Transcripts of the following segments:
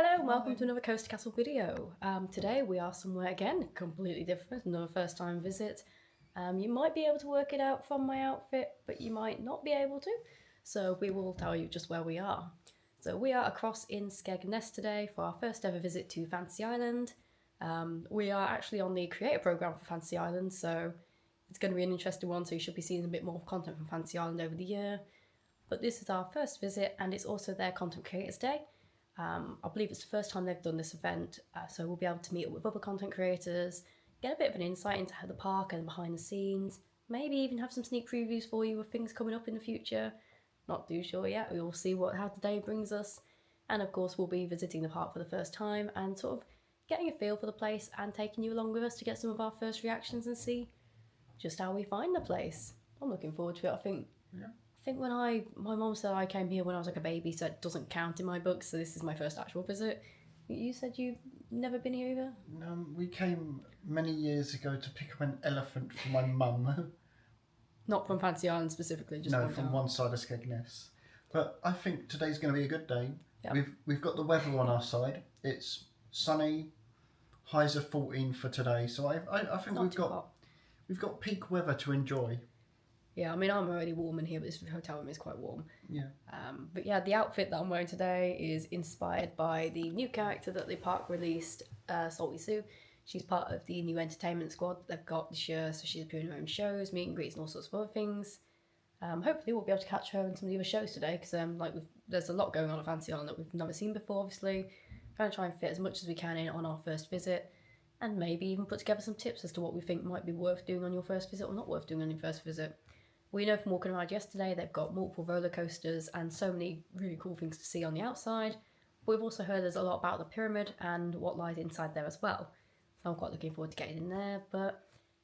Hello and welcome to another CoasterCastle video. Today we are somewhere again, completely different, another first time visit. You might be able to work it out from my outfit, but you might not be able to. So we will tell you just where we are. So we are across in Skegness today for our first ever visit to Fantasy Island. We are actually on the creator program for Fantasy Island, so it's going to be an interesting one, so you should be seeing a bit more content from Fantasy Island over the year. But this is our first visit and it's also their Content Creators Day. I believe it's the first time they've done this event, so we'll be able to meet up with other content creators, get a bit of an insight into how the park and behind the scenes, maybe even have some sneak previews for you of things coming up in the future. Not too sure yet, we will see how the day brings us. And of course we'll be visiting the park for the first time and sort of getting a feel for the place and taking you along with us to get some of our first reactions and see just how we find the place. I'm looking forward to it. I think when my mum said I came here when I was like a baby, so it doesn't count in my book, so this is my first actual visit. You said you've never been here either? We came many years ago to pick up an elephant for my mum. Not from Fantasy Island specifically, just from one side of Skegness. But I think today's going to be a good day. Yep. We've got the weather on our side. It's sunny, highs of 14 for today, so I think we've got peak weather to enjoy. Yeah, I mean, I'm already warm in here, but this hotel room is quite warm. Yeah. But yeah, the outfit that I'm wearing today is inspired by the new character that the park released, Salty Sue. She's part of the new entertainment squad they've got this year, so she's appearing in her own shows, meet and greets and all sorts of other things. Hopefully we'll be able to catch her in some of the other shows today, because there's a lot going on at Fantasy Island that we've never seen before, obviously. Trying to try and fit as much as we can in on our first visit, and maybe even put together some tips as to what we think might be worth doing on your first visit or not worth doing on your first visit. We know from walking around yesterday they've got multiple roller coasters and so many really cool things to see on the outside. But we've also heard there's a lot about the pyramid and what lies inside there as well. So I'm quite looking forward to getting in there. But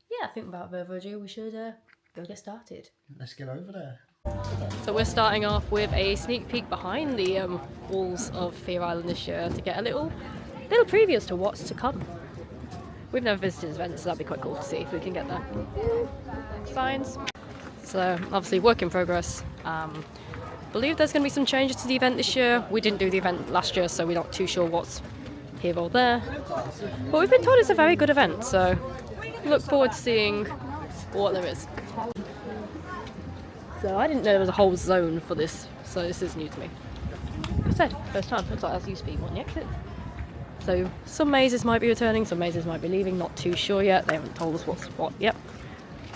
yeah, I think without further ado we should go get started. Let's get over there. So we're starting off with a sneak peek behind the walls of Fear Island this year to get a little preview as to what's to come. We've never visited this event, so that'd be quite cool to see if we can get there. Signs. So obviously work in progress. Believe there's going to be some changes to the event this year. We didn't do the event last year, so we're not too sure what's here or there. But we've been told it's a very good event, so look forward to seeing what there is. So I didn't know there was a whole zone for this, so this is new to me. Like I said, first time. Looks like that's used to be one of the exits. So some mazes might be returning, some mazes might be leaving. Not too sure yet. They haven't told us what's what yet.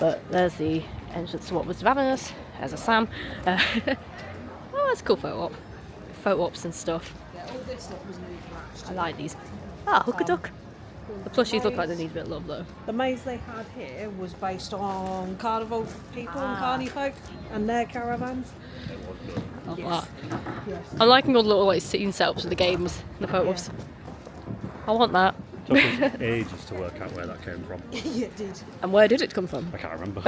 But there's the entrance to what was Ravenous. There's a Sam. Oh, that's a cool photo op. Photo ops and stuff. Yeah, all this stuff was new for last year. I like these. Ah, Hook a Duck. The plushies look like they need a bit of love though. The maze they had here was based on carnival people and carny folk and their caravans. Love Yes. that. Yes. I'm liking all the little scene setups of the games and the photo ops. I want that. Took us ages to work out where that came from. Yeah, it did. And where did it come from? I can't remember.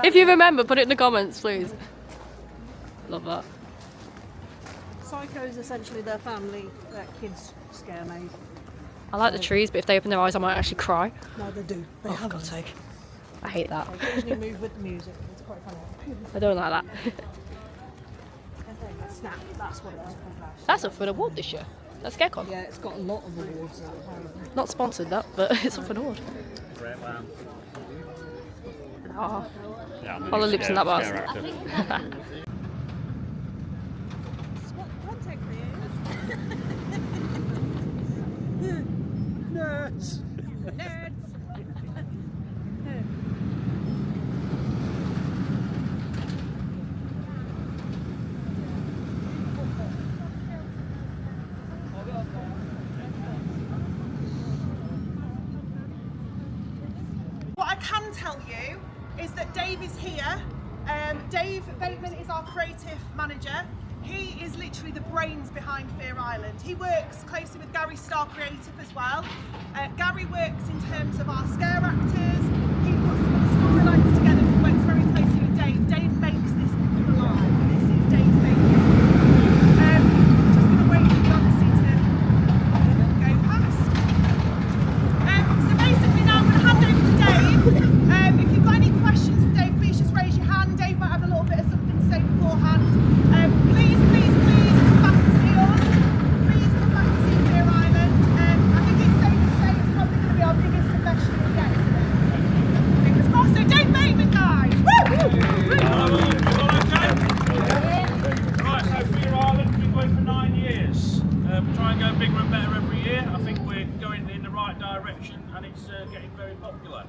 If you remember, put it in the comments, please. Love that. Psycho's essentially their family, their kids scare maze. I like the trees, but if they open their eyes, I might actually cry. No, they do. They Oh, for have God's us. sake. I hate that. They occasionally move with the music. It's quite funny. I don't like that. Snap, that's what it was called last year. That's up for an award this year. That's ScareCon. Yeah, it's got a lot of awards apparently. Not sponsored that, but it's up for an award. Great man. Oh. Yeah, I'm All the lips in that box. Content creators. Nerds. Nerds. What I can tell you is that Dave is here. Dave Bateman is our creative manager. He is literally the brains behind Fear Island. He works closely with Gary Star Creative as well. Gary works in terms of our scare actors. He puts some of the storylines together. He works very closely with Dave. Dave makes this come alive. This is Dave Bateman. Just going to wait for you obviously to go past. So basically now I'm going to hand over to Dave. If you've got any questions for Dave, please just raise your hand. Dave might have a little bit of something to say beforehand. Please come back and see us. Please come back and see bigger and better every year. I think we're going in the right direction, and it's getting very popular.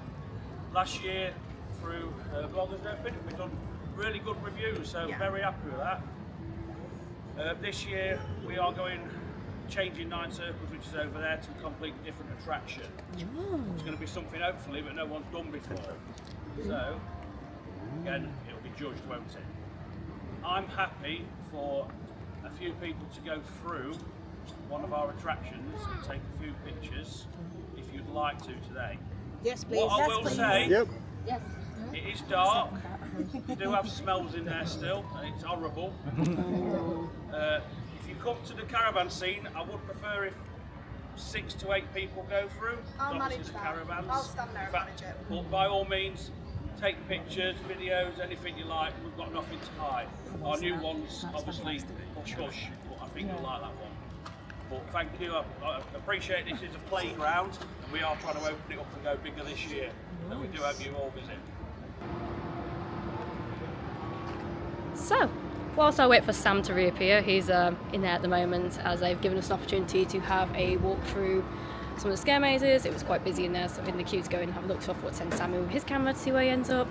Last year, through bloggers and everything, we've done really good reviews, so very happy with that. This year, we are changing Nine Circles, which is over there, to a completely different attraction. It's going to be something, hopefully, that no one's done before. So, again, it'll be judged, won't it? I'm happy for a few people to go through one of our attractions and take a few pictures, if you'd like to today. Yes, please. What I will say, Yep. it is dark. You do have smells in there still, and it's horrible. If you come to the caravan scene, I would prefer if 6 to 8 people go through. I'll Obviously manage the that. caravans. I'll stand there and manage it. But by all means, take pictures, videos, anything you like. We've got nothing to hide. Our new one's obviously hush hush, but I think you'll like that one. But thank you, I appreciate this is a playground, and we are trying to open it up and go bigger this year. So we do hope you all visit. So, whilst I wait for Sam to reappear, he's in there at the moment, as they've given us an opportunity to have a walk through some of the scare mazes. It was quite busy in there, so in the queue to go in and have a look. So I thought I'd send Sam in with his camera to see where he ends up.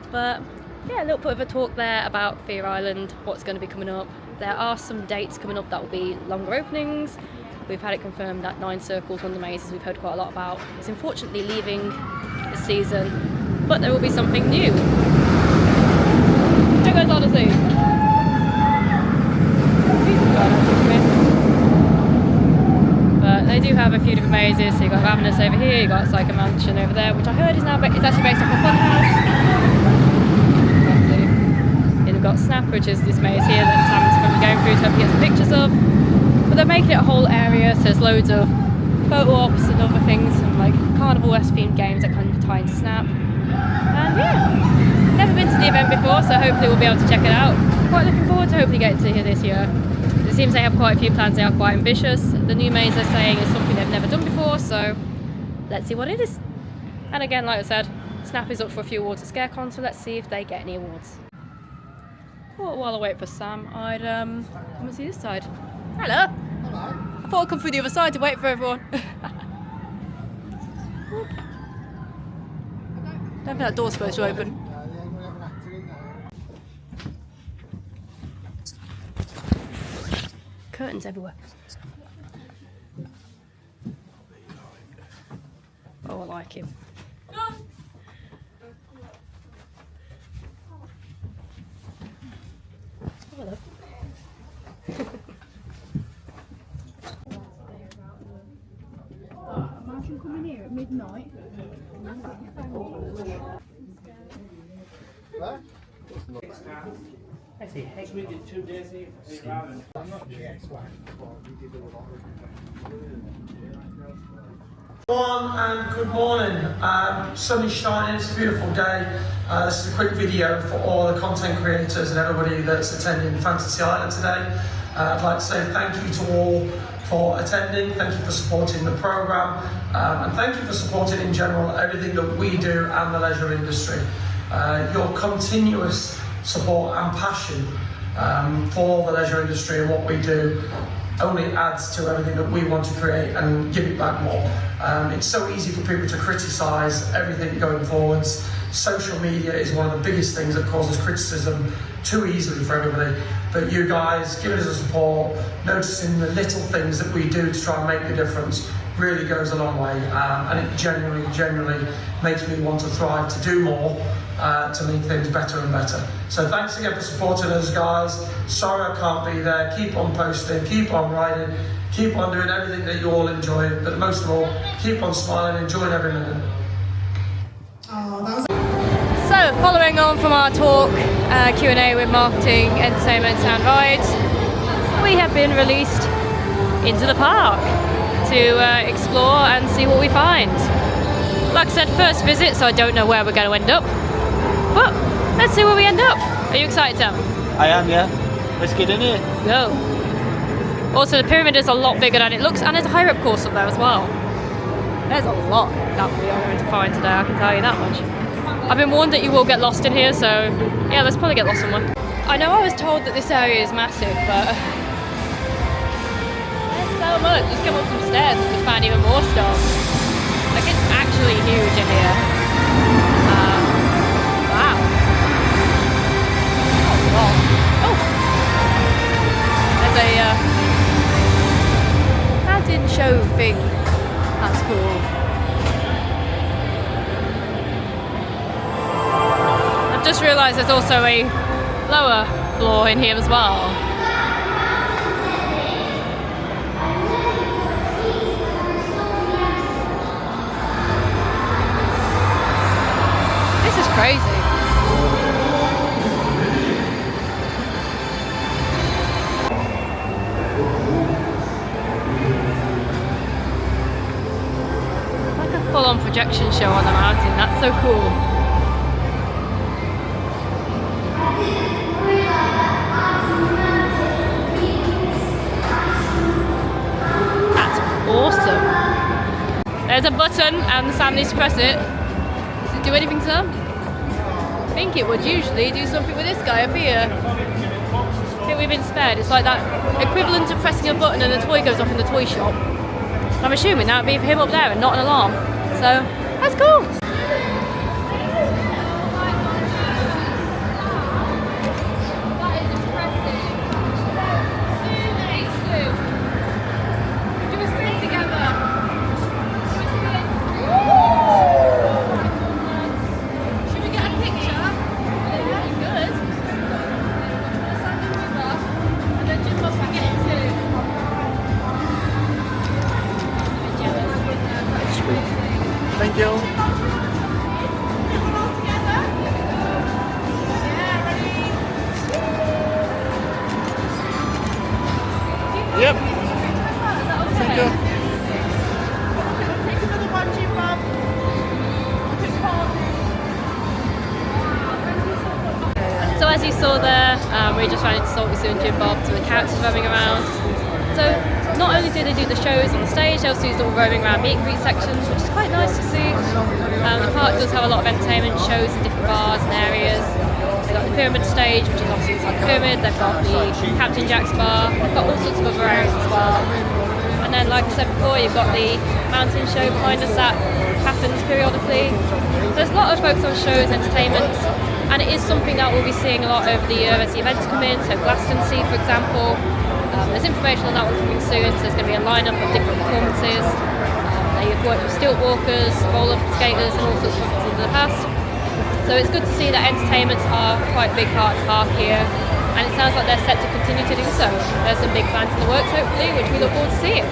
But yeah, a little bit of a talk there about Fear Island, what's going to be coming up. There are some dates coming up that will be longer openings. We've had it confirmed that Nine Circles, one of the mazes we've heard quite a lot about, is unfortunately leaving this season, but there will be something new. There goes Odyssey. But they do have a few different mazes. So you've got Ravenous over here, you've got Psycho Mansion over there, which I heard is actually based off a funhouse. And we've got Snap, which is this maze here that Sam's going to be going through to hope he get some pictures of. But they're making it a whole area, so there's loads of photo ops and other things, and like Carnival-esque themed games that kind of tie into Snap. And yeah, never been to the event before, so hopefully we'll be able to check it out. Quite looking forward to hopefully getting to here this year. It seems they have quite a few plans, they are quite ambitious. The new maze they're saying is something they've never done before, so let's see what it is. And again, like I said, Snap is up for a few awards at ScareCon, so let's see if they get any awards. Well, while I wait for Sam, I'd come and see this side. Hello! Hello. I thought I'd come through the other side to wait for everyone. Don't think that door's supposed to open. Curtains everywhere. Oh, I like him. Oh, hello. Imagine coming here at midnight. I see. We did 2 days here. I'm not the ex-wife, but we did a lot of And good morning. Sun is shining, it's a beautiful day. This is a quick video for all the content creators and everybody that's attending Fantasy Island today. I'd like to say thank you to all for attending, thank you for supporting the programme, and thank you for supporting in general everything that we do and the leisure industry. Your continuous support and passion for the leisure industry and what we do only adds to everything that we want to create and give it back more. It's so easy for people to criticise everything going forwards. Social media is one of the biggest things that causes criticism too easily for everybody. But you guys giving us the support, noticing the little things that we do to try and make the difference really goes a long way. And it genuinely makes me want to thrive, to do more, to make things better and better. So thanks again for supporting us, guys. Sorry I can't be there. Keep on posting, keep on writing, keep on doing everything that you all enjoy. But most of all, keep on smiling, enjoying every minute. So, following on from our talk, Q&A with marketing, entertainment and rides, we have been released into the park to explore and see what we find. Like I said, first visit, so I don't know where we're going to end up, but let's see where we end up. Are you excited, Tom? I am, yeah. Let's get in it. Let's go. Also, the pyramid is a lot bigger than it looks, and there's a higher up course up there as well. There's a lot that we are going to find today, I can tell you that much. I've been warned that you will get lost in here, so yeah, let's probably get lost somewhere. I know I was told that this area is massive, but there's so so much. Just come up some stairs and just find even more stuff. Like, it's actually huge in here. Wow. Oh, there's a mountain show thing. That's cool. I've just realised there's also a lower floor in here as well. This is crazy. Like a full-on projection show on the mountain. That's so cool. That's awesome. There's a button and Sam needs to press it. Does it do anything, Sam? I think it would usually do something with this guy up here. I think we've been spared. It's like that equivalent of pressing a button and a toy goes off in the toy shop. I'm assuming that would be for him up there and not an alarm. So, that's cool. Thank you. Yep. Thank you. So as you saw there, we just ran into Salty Sue and Jim Bob to the couches roaming around. So not only do they do the shows on the stage, they also use little roaming around meet and greet sections, which is quite nice to see. The park does have a lot of entertainment shows in different bars and areas. They've got the Pyramid stage, which is obviously inside the pyramid. They've got the Captain Jack's bar. They've got all sorts of other areas as well. And then, like I said before, you've got the mountain show behind us that happens periodically. There's a lot of focus on shows, entertainment, and it is something that we'll be seeing a lot over the year as the events come in. So Glastonbury, for example, there's information on that one coming soon. So there's going to be a lineup of different performances. They've worked with stilt walkers, roller skaters, and all sorts of things in the past. So it's good to see that entertainments are quite a big part of the park here, and it sounds like they're set to continue to do so. There's some big plans in the works, hopefully, which we look forward to seeing.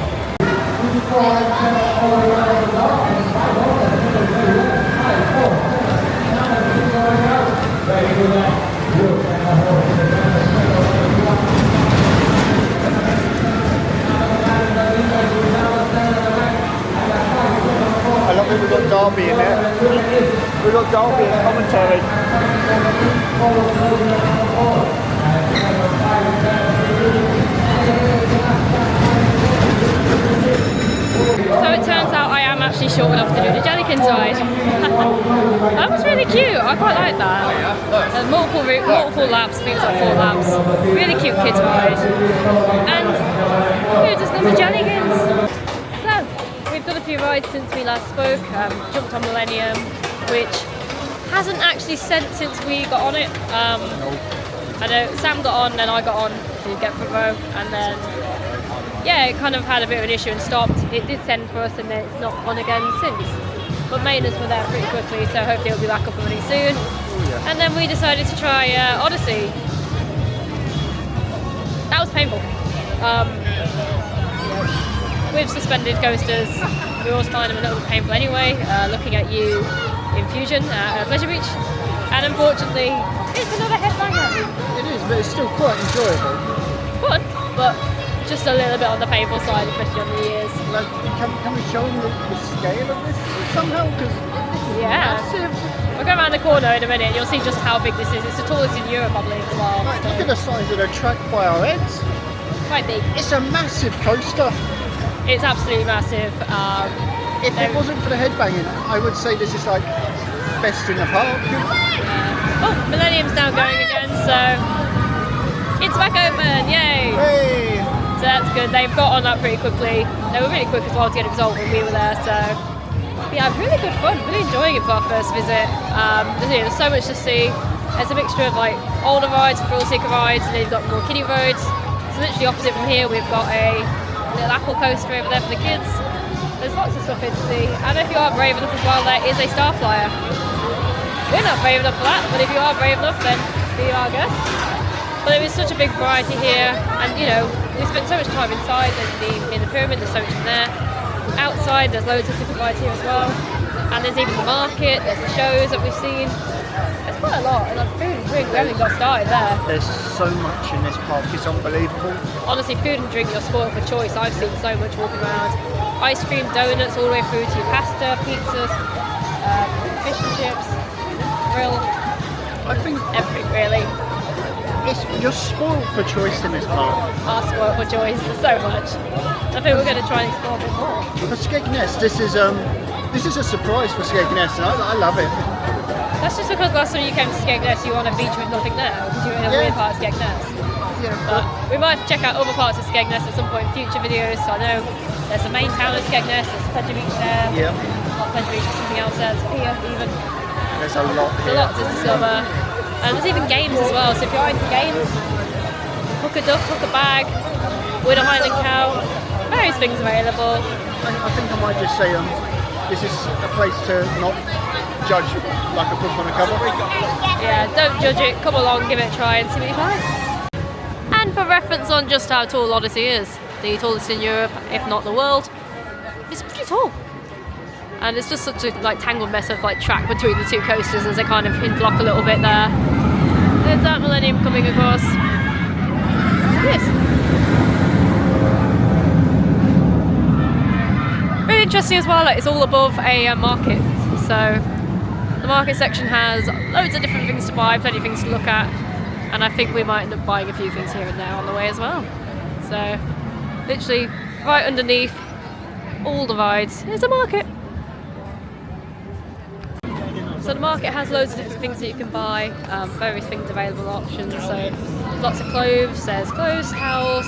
I love it, we've got Derby in there. We've got Derby in commentary. So it turns out I am actually short enough to do the Jellykins ride. That was really cute, I quite like that. Multiple laps, I think it was like 4 laps. Really cute kids ride. And who does love the Jellykins? So, we've done a few rides since we last spoke. Jumped on Millennium, which hasn't actually sent since we got on it. I know Sam got on, then I got on to get front row, and then yeah, it kind of had a bit of an issue and stopped. It did send for us and then it's not on again since. But maintenance were there pretty quickly, so hopefully it'll be back up and running soon. And then we decided to try Odyssey. That was painful. With suspended coasters, we always find them a little bit painful anyway. Looking at you in Fusion at Pleasure Beach. And unfortunately, it's another headbanger. It is, but it's still quite enjoyable. Fun, but just a little bit on the painful side, especially on the ears. Like, can we show them the scale of this somehow? Because massive. We'll go around the corner in a minute and you'll see just how big this is. It's the tallest in Europe, I believe, as well. Like, look at the size of the track by our heads. Quite big. It's a massive coaster. It's absolutely massive. If it wasn't for the headbanging, I would say this is like best in the park. Oh, Millennium's now going again, so it's back open, yay! Hey! So that's good. They've got on that pretty quickly. They were really quick as well to get it resolved when we were there. So yeah, really good fun. Really enjoying it for our first visit. There's so much to see. There's a mixture of like older rides, thrill-seeker rides, and then you've got more kiddie roads. So literally opposite from here, we've got a little apple coaster over there for the kids. There's lots of stuff here to see. And if you are brave enough as well, there is a star flyer. We're not brave enough for that, but if you are brave enough, then be our guest. But there is such a big variety here, and you know, we spent so much time inside. In the pyramid, there's so much in there. Outside, there's loads of different rides here as well. And there's even the market, there's the shows that we've seen. There's quite a lot, and like food and drink, we haven't got started there. There's so much in this park, it's unbelievable. Honestly, food and drink, you're spoiled for choice. I've seen so much walking around. Ice cream, donuts, all the way through to pasta, pizzas, fish and chips, grill. I think everything really. You're spoiled for choice in this park. Are spoiled for choice, so much. I think we're going to try and explore a bit more. For Skegness, this is a surprise for Skegness, and I love it. That's just because last time you came to Skegness, you were on a beach with nothing there, because you were in a weird part of Skegness. Yeah, but we might have to check out other parts of Skegness at some point in future videos. So I know there's the main town of Skegness, there's Pleasure Beach there. Yeah. Not Pleasure Beach, something else there. There's here even. There's a lot here. There's a lot to discover. And there's even games as well, so if you're into games, hook a duck, hook a bag, win a Highland cow, various things available. I think I might just say this is a place to not judge like a book on a cover. Yeah, don't judge it, come along, give it a try and see what you find. And for reference on just how tall Odyssey is, the tallest in Europe, if not the world, it's pretty tall. And it's just such a like tangled mess of like track between the two coasters as they kind of interlock a little bit there. There's that Millennium coming across. Yes. Really interesting as well, like it's all above a market. So the market section has loads of different things to buy, plenty of things to look at. And I think we might end up buying a few things here and there on the way as well. So literally right underneath all the rides is a market. So the market has loads of different things that you can buy, various things available options. So lots of clothes, there's clothes, towels,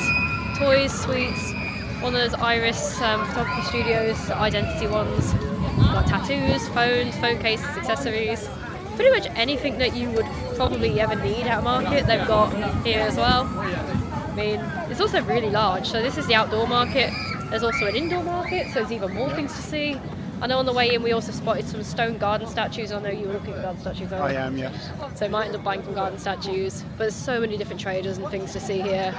toys, sweets, one of those Iris photography studios, identity ones. You've got tattoos, phones, phone cases, accessories. Pretty much anything that you would probably ever need at a market, they've got here as well. I mean, it's also really large. So this is the outdoor market. There's also an indoor market, so there's even more things to see. I know on the way in we also spotted some stone garden statues. I know you were looking at garden statues. I am, yes. So I might end up buying some garden statues. But there's so many different traders and things to see here.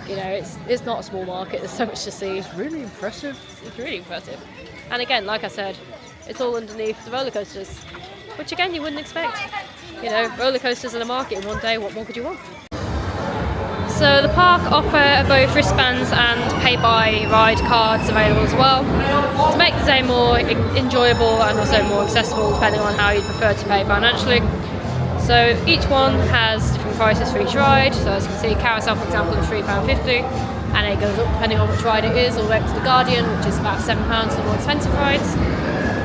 You know, it's not a small market. There's so much to see. It's really impressive. It's really impressive. And again, like I said, it's all underneath the roller coasters, which again you wouldn't expect. You know, roller coasters in a market in one day. What more could you want? So the park offer both wristbands and pay-by ride cards available as well to make the day more enjoyable and also more accessible depending on how you prefer to pay financially. So each one has different prices for each ride. So as you can see, Carousel for example is £3.50 and it goes up depending on which ride it is, all the way up to the Guardian, which is about £7 for the more expensive rides.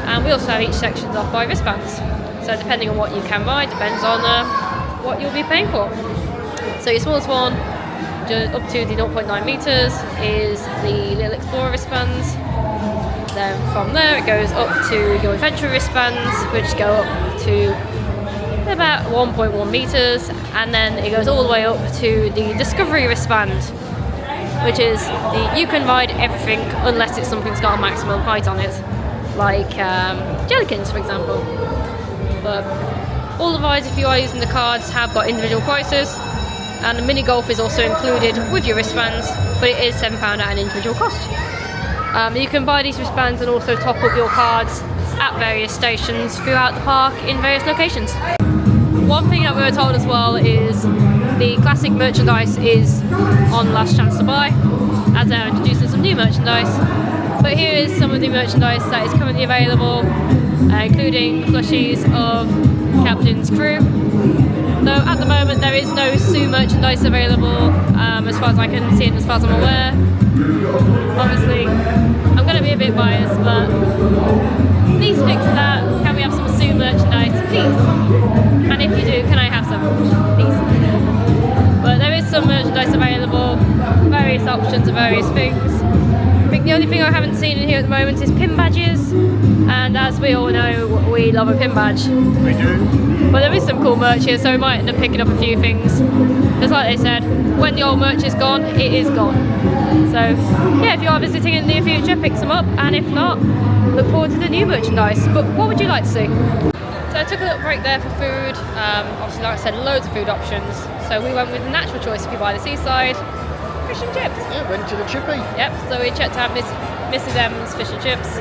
And we also have each section off by wristbands. So depending on what you can ride depends on what you'll be paying for. So your smallest one, up to the 0.9 metres, is the Little Explorer wristbands. Then from there it goes up to your Adventure wristbands, which go up to about 1.1 metres, and then it goes all the way up to the Discovery wristband, which is you can ride everything unless it's something's got a maximum height on it, like Jellykins for example. But all the rides, if you are using the cards, have got individual prices. And the mini golf is also included with your wristbands, but it is £7 at an individual cost. You can buy these wristbands and also top up your cards at various stations throughout the park in various locations. One thing that we were told as well is the classic merchandise is on last chance to buy, as they're introducing some new merchandise. But here is some of the merchandise that is currently available, including plushies of Captain's crew. Though at the moment there is no Sue merchandise available, as far as I can see and as far as I'm aware. Obviously, I'm going to be a bit biased, but please fix that. Can we have some Sue merchandise, please? And if you do, can I have some, please? But there is some merchandise available, various options. options of various things. I think the only thing I haven't seen in here at the moment is pin badges, and as we all know, we love a pin badge. We do. But there is some cool merch here, so we might end up picking up a few things. Just like they said, when the old merch is gone, it is gone. So yeah, if you are visiting in the near future, pick some up, and if not, look forward to the new merchandise. But what would you like to see? So I took a little break there for food. Obviously, like I said, loads of food options. So we went with the natural choice if you buy the SeaSide. Fish and chips. Yeah, went to the chippy. Yep, so we checked out Mrs. M's fish and chips.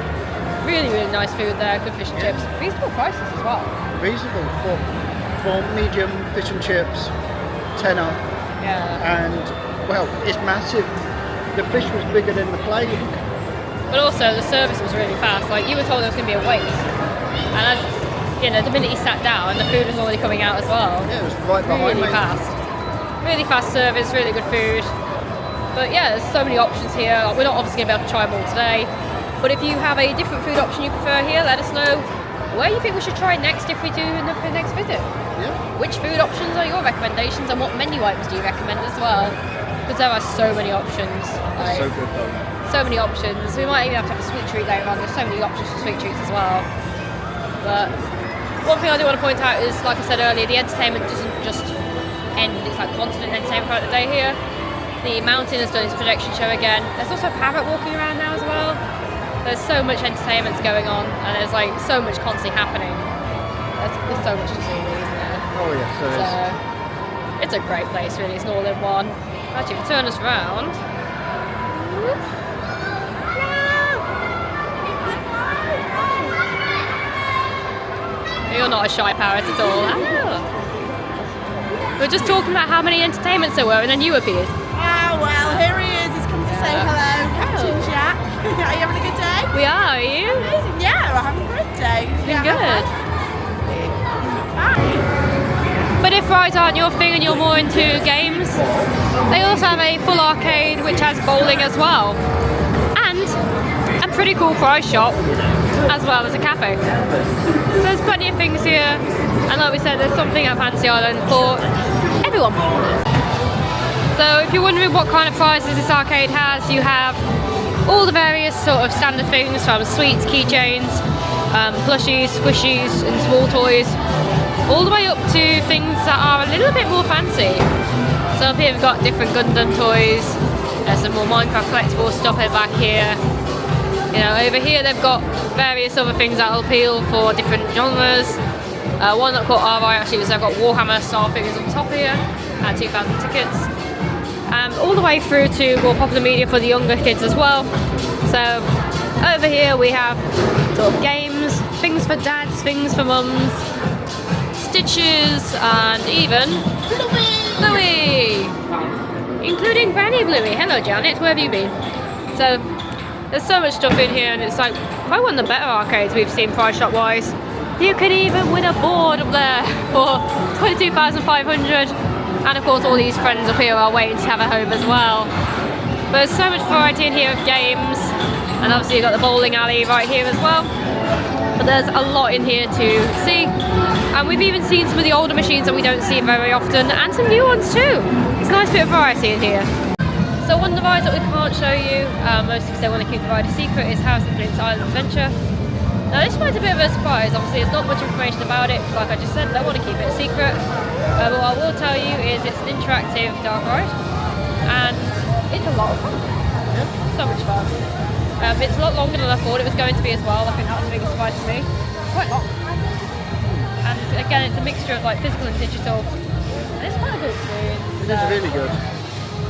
Really, really nice food there, good fish and chips. Reasonable prices as well. Reasonable for medium fish and chips, tenner. Yeah. And, well, it's massive. The fish was bigger than the plate. But also, the service was really fast. Like, you were told there was going to be a wait. And as, you know, the minute you sat down, the food was already coming out as well. Yeah, it was right behind me. Really fast. Really fast service, really good food. But yeah, there's so many options here. We're not obviously going to be able to try them all today. But if you have a different food option you prefer here, let us know where you think we should try next if we do the next visit. Yeah. Which food options are your recommendations, and what menu items do you recommend as well? Because there are so many options. Like, so good though. So many options. We might even have to have a sweet treat later on. There's so many options for sweet treats as well. But one thing I do want to point out is, like I said earlier, the entertainment doesn't just end. It's like constant entertainment throughout the day here. The mountain has done its projection show again. There's also a parrot walking around now as well. There's so much entertainment going on, and there's like so much constantly happening. There's so much to see, really, isn't there? Oh yes, there is. It's a great place, really. It's an all-in-one. Actually, if you turn us round. You're not a shy parrot at all. Oh. We were just talking about how many entertainments there were, and then you appeared. Ah, well, here he is. He's come to say hello, Captain Jack. Are you having a good day? We are you? Amazing. Yeah, we're having a great day. Been good. But if rides aren't your thing and you're more into games, they also have a full arcade which has bowling as well. And a pretty cool prize shop, as well as a cafe. So there's plenty of things here, and like we said, there's something at Fantasy Island for everyone. So if you're wondering what kind of prizes this arcade has, you have all the various sort of standard things from sweets, keychains, plushies, squishies and small toys, all the way up to things that are a little bit more fancy. So up here we've got different Gundam toys, there's some more Minecraft collectible stuff back here. You know, over here they've got various other things that will appeal for different genres. One that caught our eye actually was they've got Warhammer style figures on top here at 2,000 tickets. All the way through to more popular media for the younger kids as well. So over here we have sort of games, things for dads, things for mums, Stitches, and even Bluey! Including Granny Bluey. Hello Janet, where have you been? So there's so much stuff in here, and it's like probably one of the better arcades we've seen price shop wise. You could even win a board up there for 22,500, and of course all these friends up here are waiting to have a home as well. But there's so much variety in here of games, and obviously you've got the bowling alley right here as well. But there's a lot in here to see, and we've even seen some of the older machines that we don't see very often, and some new ones too. It's a nice bit of variety in here. So one of the rides that we can't show you, mostly because they want to keep the ride a secret, is House of Flint's Island Adventure. Now this ride's a bit of a surprise. Obviously there's not much information about it, because like I just said, they want to keep it a secret. But what I will tell you is it's an interactive dark ride, and it's a lot of fun. So much fun. It's a lot longer than I thought it was going to be as well. I think that was a big surprise to me. Quite long. And again, it's a mixture of like physical and digital. And it's quite a good experience. It is really good.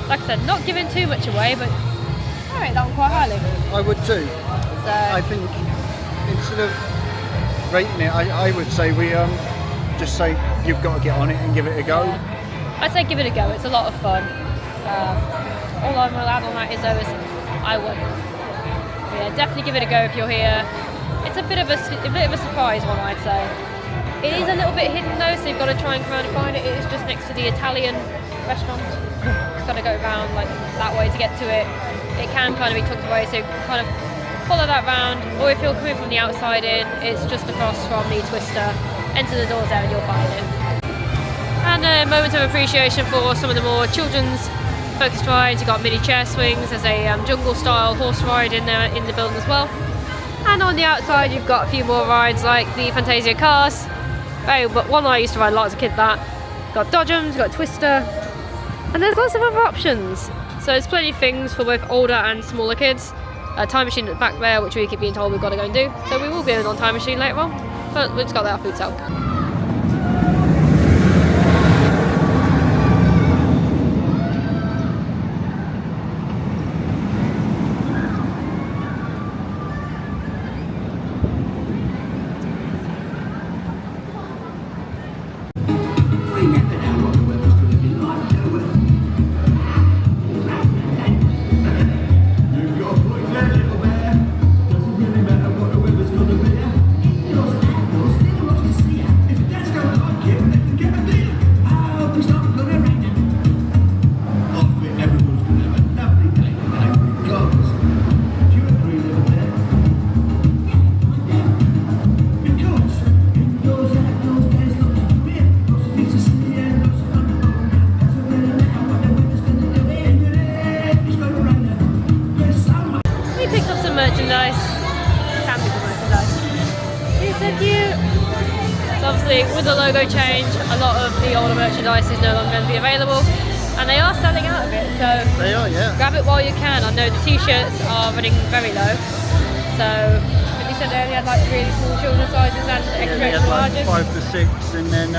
Like I said, not giving too much away, but I rate that one quite highly. I would too. So I think instead of rating it, I would say we just say you've got to get on it and give it a go. I'd say give it a go. It's a lot of fun. All I will add on that is though is I would. Yeah, definitely give it a go if you're here. It's a bit of a surprise one, I'd say. It is a little bit hidden though, so you've got to try and kind of find it. It is just next to the Italian restaurant. You've got to go around like that way to get to it. It can kind of be tucked away, so kind of follow that round. Or if you're coming from the outside in, it's just across from the Twister. Enter the doors there and you'll find it. And a moment of appreciation for some of the more children's focused rides. You've got mini chair swings. There's a jungle style horse ride in the building as well. And on the outside you've got a few more rides like the Fantasia cars. But one I used to ride a lot as a kid. That got Dodgems, got Twister, and there's lots of other options. So there's plenty of things for both older and smaller kids. A time machine at the back there, which we keep being told we've got to go and do. So we will be on time machine later on, but we've just got our food out. Merchandise. Can be good merchandise. It's so cute. So obviously with the logo change, a lot of the older merchandise is no longer going to be available, and they are selling out of it. So they are, yeah. Grab it while you can. I know the t-shirts are running very low. So I think they said they only had like really small children's sizes and extra larges. Like 5 to 6, and then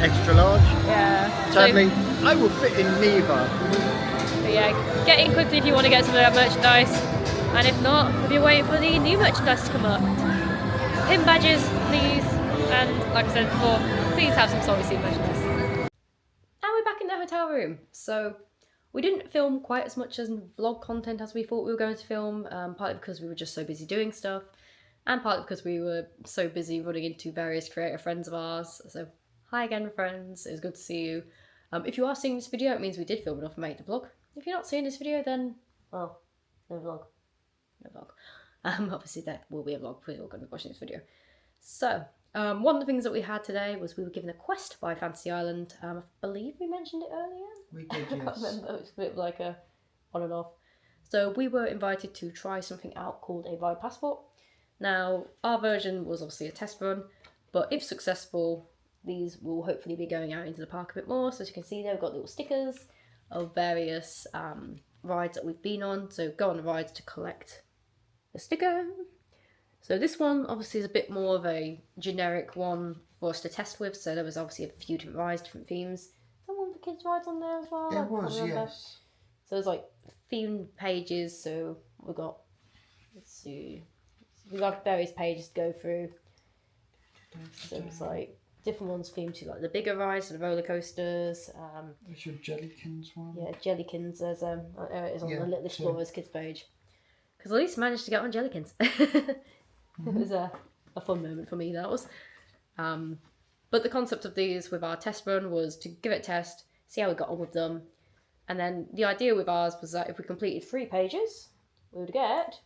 extra large. Yeah. Sadly, I will fit in neither. But yeah, get in quickly if you want to get some of that merchandise. And if not, we'll be waiting for the new merchandise to come up. Pin badges, please. And like I said before, please have some Salty Sea merchandise. And we're back in the hotel room. So we didn't film quite as much as vlog content as we thought we were going to film, partly because we were just so busy doing stuff, and partly because we were so busy running into various creator friends of ours. So hi again, friends. It was good to see you. If you are seeing this video, it means we did film enough and make the vlog. If you're not seeing this video, then, well, no vlog. No vlog. Obviously there will be a vlog because we're all going to be watching this video. So, one of the things that we had today was we were given a quest by Fantasy Island. I believe we mentioned it earlier. We did, yes. I can't remember, it was a bit like a on and off. So we were invited to try something out called a ride passport. Now, our version was obviously a test run, but if successful, these will hopefully be going out into the park a bit more. So as you can see there, we've got little stickers of various rides that we've been on. So go on the rides to collect a sticker. So this one obviously is a bit more of a generic one for us to test with. So there was obviously a few different rides, different themes. Someone for kids rides on there as well. There was, yes. So there's like themed pages. So we've got, let's see, we've got various pages to go through. So it's like different ones themed to like the bigger rides, the roller coasters. There's your Jellykins one. Yeah, Jellykins. There's there it is on the Little Explorers kids page. Because at least I managed to get on Jellykins. It was a fun moment for me, that was. But the concept of these with our test run was to give it a test, see how we got on with them. And then the idea with ours was that if we completed 3 pages, we would get...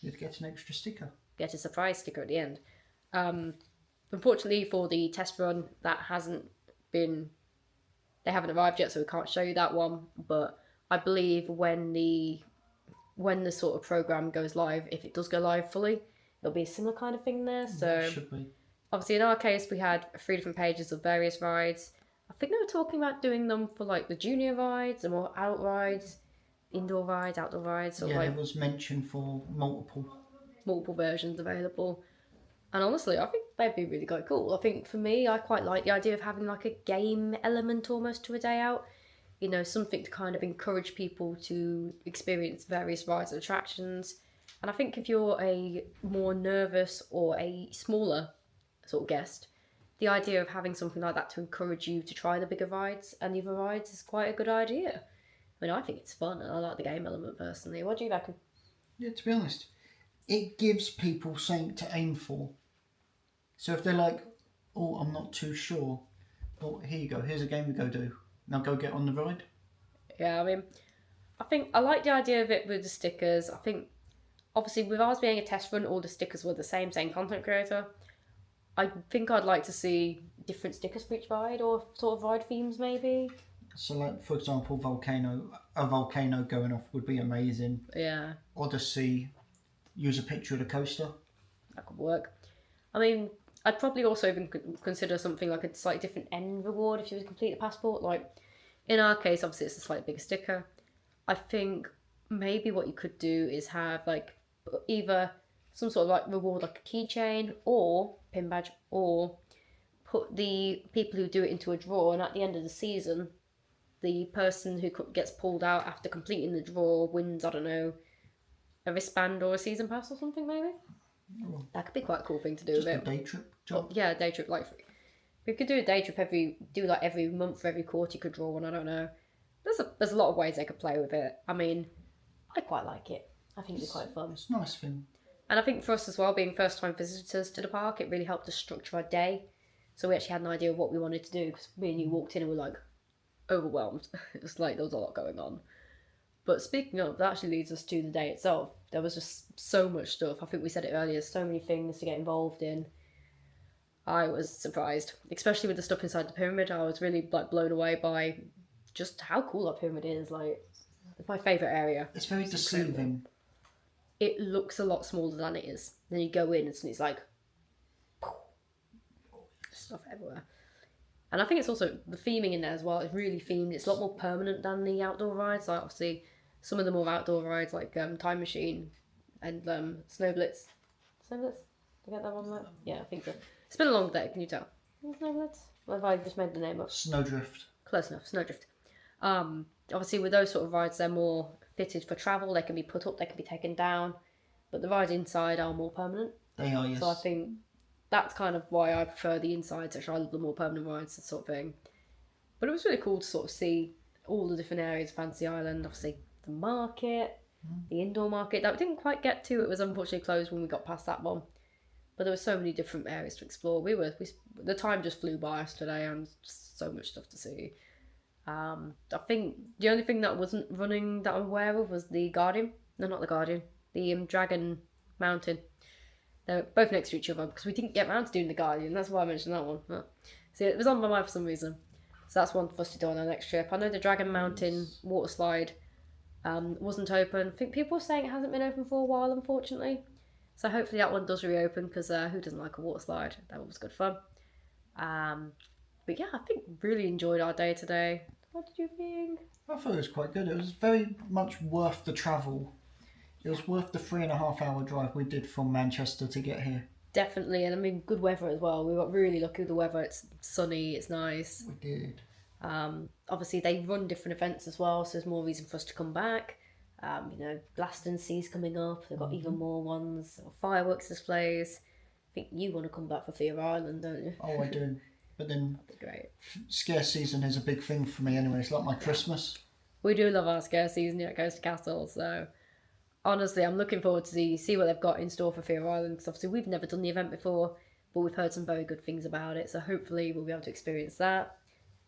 You'd get an extra sticker. Get a surprise sticker at the end. Unfortunately for the test run, that hasn't been... They haven't arrived yet, so we can't show you that one. But I believe when the sort of program goes live, if it does go live fully, it'll be a similar kind of thing there. So it should be. Obviously in our case we had 3 different pages of various rides. I think they were talking about doing them for like the junior rides, the more adult rides, indoor rides, outdoor rides. So yeah, like it was mentioned for multiple versions available. And honestly, I think they'd be really quite cool. I think for me, I quite like the idea of having like a game element almost to a day out. You know, something to kind of encourage people to experience various rides and attractions. And I think if you're a more nervous or a smaller sort of guest, the idea of having something like that to encourage you to try the bigger rides and the other rides is quite a good idea. I mean, I think it's fun and I like the game element personally. What do you reckon? Yeah, to be honest, it gives people something to aim for. So if they're like, oh, I'm not too sure, well, here you go, here's a game to go do. Now go get on the ride. Yeah, I mean, I think I like the idea of it with the stickers. I think, obviously, with ours being a test run, all the stickers were the same content creator. I think I'd like to see different stickers for each ride or sort of ride themes maybe. So, like for example, a volcano going off would be amazing. Yeah, Odyssey, use a picture of the coaster. that could work. I mean, I'd probably also even consider something like a slightly different end reward if you were to complete the passport. Like, in our case, obviously it's a slightly bigger sticker. I think maybe what you could do is have like either some sort of like reward, like a keychain or pin badge, or put the people who do it into a draw, and at the end of the season, the person who gets pulled out after completing the draw wins, I don't know, a wristband or a season pass or something maybe. That could be quite a cool thing to do Just with a it. day trip job. Yeah, a day trip. Like, we could do a day trip every month or every quarter. You could draw one. I don't know. There's a lot of ways they could play with it. I mean, I quite like it. I think it'd be quite fun. It's a nice thing. And I think for us as well, being first time visitors to the park, it really helped us structure our day. So we actually had an idea of what we wanted to do, because me and you walked in and we were like overwhelmed. It was like there was a lot going on. But speaking of, that actually leads us to the day itself. There was just so much stuff. I think we said it earlier, so many things to get involved in. I was surprised, especially with the stuff inside the pyramid. I was really like blown away by just how cool that pyramid is. Like, it's my favourite area. It's very deceiving. It looks a lot smaller than it is. Then you go in and it's like stuff everywhere. And I think it's also the theming in there as well. It's really themed. It's a lot more permanent than the outdoor rides. Like, obviously, some of the more outdoor rides like Time Machine and Snow Blitz. Snow Blitz? Did I get that one right? Yeah, I think so. It's been a long day. Can you tell? Snow Blitz? Or have I just made the name up? Snowdrift. Close enough. Snowdrift. Obviously, with those sort of rides, they're more fitted for travel. They can be put up. They can be taken down. But the rides inside are more permanent. They are, yes. So I think that's kind of why I prefer the inside section. I love the more permanent rides, that sort of thing. But it was really cool to sort of see all the different areas of Fantasy Island. Obviously, the market, the indoor market that we didn't quite get to. It was unfortunately closed when we got past that one. But there were so many different areas to explore. The time just flew by us today, and just so much stuff to see. I think the only thing that wasn't running that I'm aware of was the Guardian. No, not the Guardian. The Dragon Mountain. They're both next to each other because we didn't get around to doing the Guardian. That's why I mentioned that one. But, see, it was on my mind for some reason. So that's one for us to do on our next trip. I know the Dragon Mountain water slide wasn't open. I think people were saying it hasn't been open for a while, unfortunately. So hopefully that one does reopen, because who doesn't like a water slide? That one was good fun. But yeah, I think really enjoyed our day today. What did you think? I thought it was quite good. It was very much worth the travel. It was worth the 3.5 hour drive we did from Manchester to get here. Definitely, and I mean, good weather as well. We got really lucky with the weather. It's sunny, it's nice. We did. Obviously, they run different events as well, so there's more reason for us to come back. Blast and Sea's coming up. They've got even more ones. Fireworks displays. I think you want to come back for Fear Island, don't you? Oh, I do. But then Great. Scare season is a big thing for me anyway. It's like my Christmas. We do love our scare season here at CoasterCastle, so honestly, I'm looking forward to see what they've got in store for Fear Island, because obviously we've never done the event before, but we've heard some very good things about it, so hopefully we'll be able to experience that.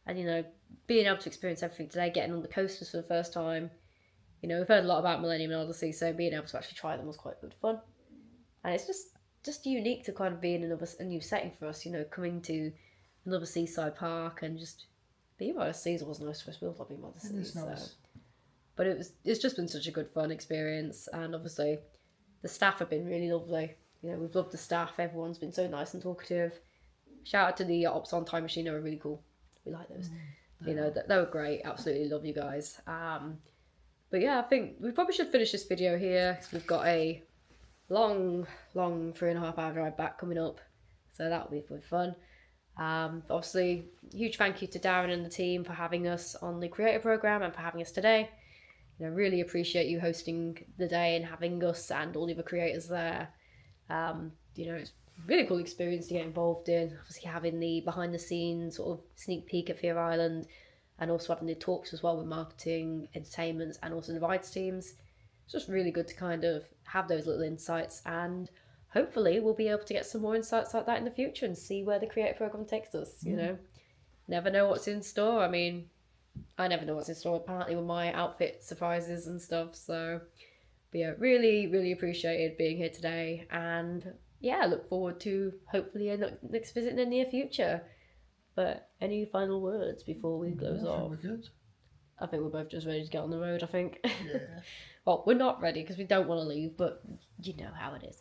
And, being able to experience everything today, getting on the coasters for the first time. We've heard a lot about Millennium and Odyssey, so being able to actually try them was quite good fun. And it's just unique to kind of be in a new setting for us, coming to another seaside park and just being by the seas was nice for us. We all love being by the seas. Nice. But it's just been such a good fun experience, and obviously the staff have been really lovely. We've loved the staff. Everyone's been so nice and talkative. Shout out to the ops on Time Machine. They were really cool. We like those. They were great. Absolutely love you guys. But yeah, I think we probably should finish this video here, because we've got a long 3.5 hour drive back coming up, so that'll be fun. Obviously, huge thank you to Darren and the team for having us on the creator program and for having us today. Really appreciate you hosting the day and having us and all the other creators there. It's a really cool experience to get involved in. Obviously, having the behind the scenes sort of sneak peek at Fear Island, and also having the talks as well with marketing, entertainment, and also the rides teams. It's just really good to kind of have those little insights, and hopefully we'll be able to get some more insights like that in the future and see where the creator program takes us. Never know what's in store. I mean, I never know what's in store apparently with my outfit surprises and stuff. So, but yeah, really appreciated being here today, and yeah, look forward to hopefully a next visit in the near future. But any final words before we close I think off? we're good. I think we're both just ready to get on the road, I think. Yeah. Well, we're not ready because we don't want to leave, but you know how it is.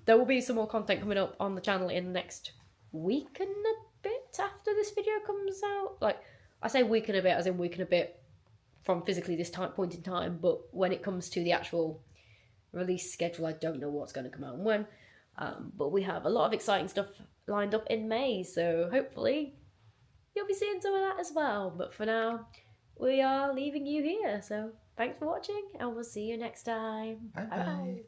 There will be some more content coming up on the channel in the next week and a bit after this video comes out. Like, I say week and a bit as in week and a bit from physically this point in time, but when it comes to the actual release schedule, I don't know what's going to come out and when. But we have a lot of exciting stuff lined up in May, so hopefully you'll be seeing some of that as well. But for now, we are leaving you here, so thanks for watching and we'll see you next time. Bye bye.